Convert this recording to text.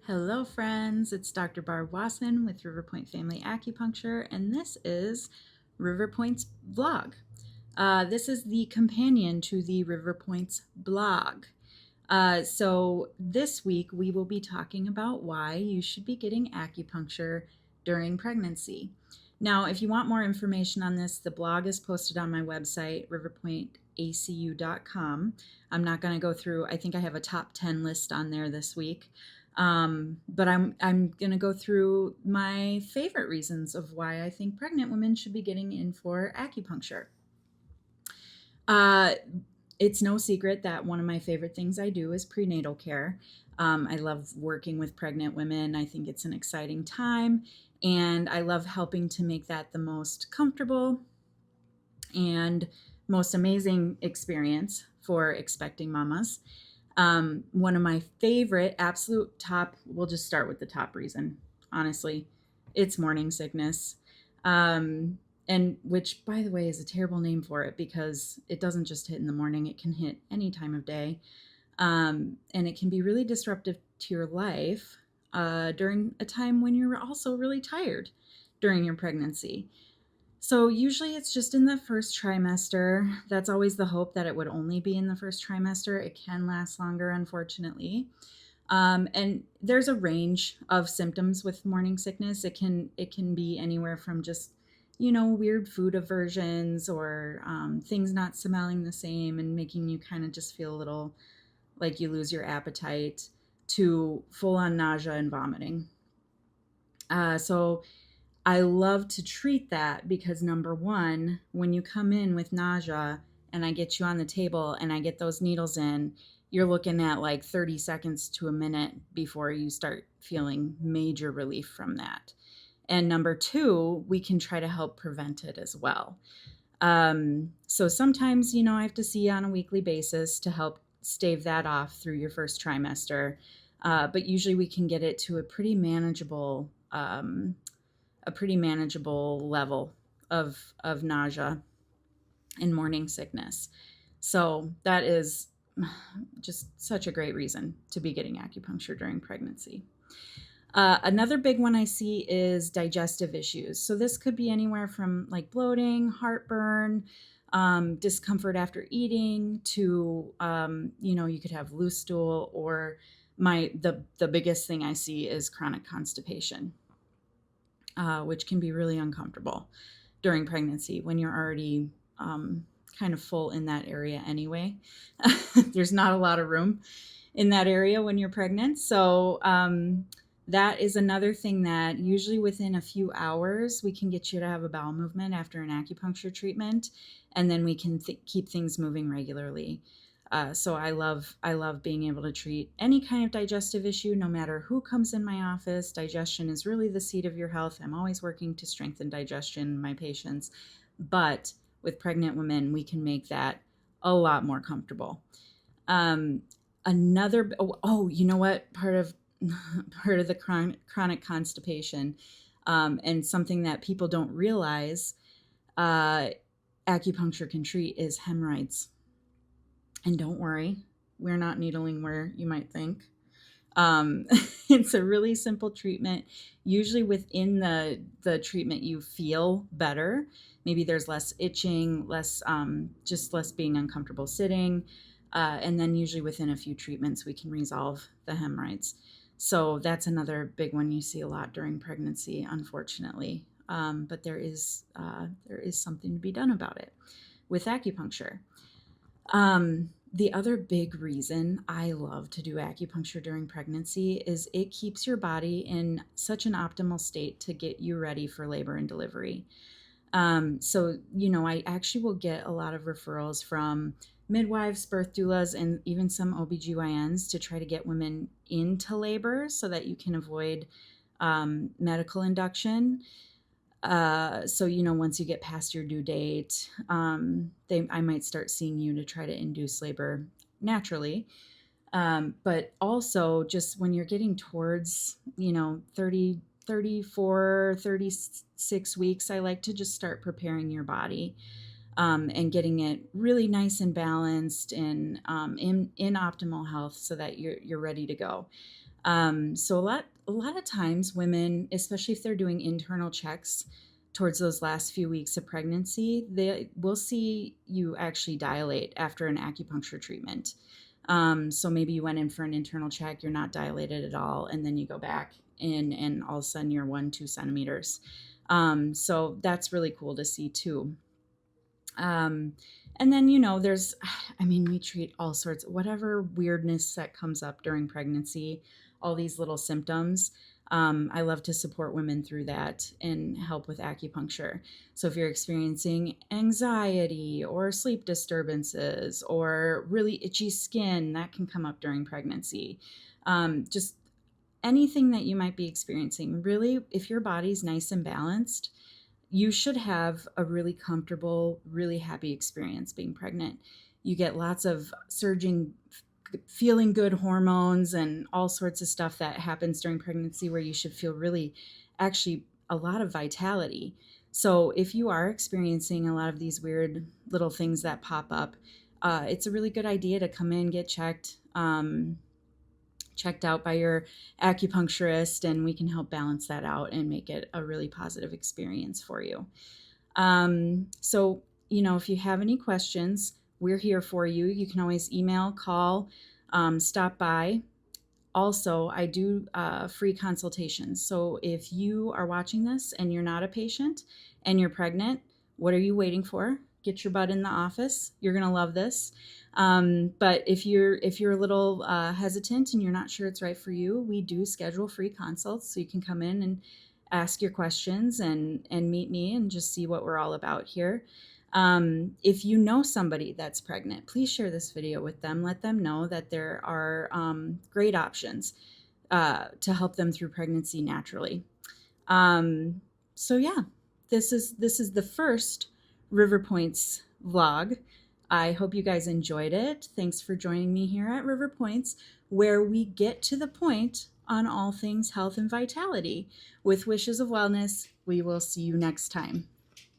Hello, friends. It's Dr. Barb Wasson with River Point Family Acupuncture, and this is River Point's vlog. This is the companion to the River Point's blog. So this week we will be talking about why you should be getting acupuncture during pregnancy. Now, if you want more information on this, the blog is posted on my website, riverpointacu.com. I'm not going to go through, I think I have a top 10 list on there this week. But I'm going to go through my favorite reasons of why I think pregnant women should be getting in for acupuncture. It's no secret that one of my favorite things I do is prenatal care. I love working with pregnant women. I think it's an exciting time, and I love helping to make that the most comfortable and most amazing experience for expecting mamas. One of my favorite, absolute top, we'll just start with the top reason, honestly, it's morning sickness. And which, by the way, is a terrible name for it because it doesn't just hit in the morning, it can hit any time of day. And it can be really disruptive to your life during a time when you're also really tired during your pregnancy. So usually it's just in the first trimester. That's always the hope, that it would only be in the first trimester. It can last longer, unfortunately. And there's a range of symptoms with morning sickness. It can be anywhere from just, weird food aversions or things not smelling the same and making you kind of just feel a little like you lose your appetite, to full-on nausea and vomiting. So I love to treat that because, number one, when you come in with nausea and I get you on the table and I get those needles in, you're looking at like 30 seconds to a minute before you start feeling major relief from that. And number two, we can try to help prevent it as well. So sometimes, I have to see you on a weekly basis to help stave that off through your first trimester. But usually we can get it to a pretty manageable level of nausea and morning sickness. So that is just such a great reason to be getting acupuncture during pregnancy. Another big one I see is digestive issues. So this could be anywhere from like bloating, heartburn, discomfort after eating, to you could have loose stool, or the biggest thing I see is chronic constipation, which can be really uncomfortable during pregnancy when you're already kind of full in that area anyway. There's not a lot of room in that area when you're pregnant. So that is another thing that usually within a few hours, we can get you to have a bowel movement after an acupuncture treatment, and then we can keep things moving regularly. So I love being able to treat any kind of digestive issue, no matter who comes in my office. Digestion is really the seat of your health. I'm always working to strengthen digestion in my patients, but with pregnant women, we can make that a lot more comfortable. You know what? Part of the chronic constipation, and something that people don't realize acupuncture can treat, is hemorrhoids. And don't worry, we're not needling where you might think. It's a really simple treatment. Usually within the treatment, you feel better. Maybe there's less itching, less being uncomfortable sitting. And then usually within a few treatments, we can resolve the hemorrhoids. So that's another big one you see a lot during pregnancy, unfortunately. But there is something to be done about it with acupuncture. The other big reason I love to do acupuncture during pregnancy is it keeps your body in such an optimal state to get you ready for labor and delivery. So, I actually will get a lot of referrals from midwives, birth doulas, and even some OBGYNs to try to get women into labor so that you can avoid medical induction. So, once you get past your due date, I might start seeing you to try to induce labor naturally. But also just when you're getting towards, 30, 34, 36 weeks, I like to just start preparing your body, and getting it really nice and balanced and in optimal health so that you're ready to go. So a lot of times women, especially if they're doing internal checks towards those last few weeks of pregnancy, they will see you actually dilate after an acupuncture treatment. So maybe you went in for an internal check, you're not dilated at all, and then you go back in and all of a sudden you're 1-2 centimeters. So that's really cool to see too. Um, and then, there's, I mean, we treat all sorts, whatever weirdness that comes up during pregnancy, all these little symptoms. I love to support women through that and help with acupuncture. So if you're experiencing anxiety or sleep disturbances or really itchy skin, that can come up during pregnancy. Just anything that you might be experiencing, really, if your body's nice and balanced, you should have a really comfortable, really happy experience being pregnant. You get lots of surging, feeling good hormones and all sorts of stuff that happens during pregnancy where you should feel really, actually, a lot of vitality. So if you are experiencing a lot of these weird little things that pop up, it's a really good idea to come in, get checked out by your acupuncturist, and we can help balance that out and make it a really positive experience for you. So, if you have any questions, we're here for you. You can always email, call, stop by. Also, I do free consultations. So if you are watching this and you're not a patient and you're pregnant, what are you waiting for? Get your butt in the office. You're gonna love this. But if you're a little hesitant and you're not sure it's right for you, we do schedule free consults, so you can come in and ask your questions and meet me and just see what we're all about here. If you know somebody that's pregnant, please share this video with them. Let them know that there are great options to help them through pregnancy naturally. So yeah, this is the first River Points vlog. I hope you guys enjoyed it. Thanks for joining me here at River Points, where we get to the point on all things health and vitality. With wishes of wellness, we will see you next time.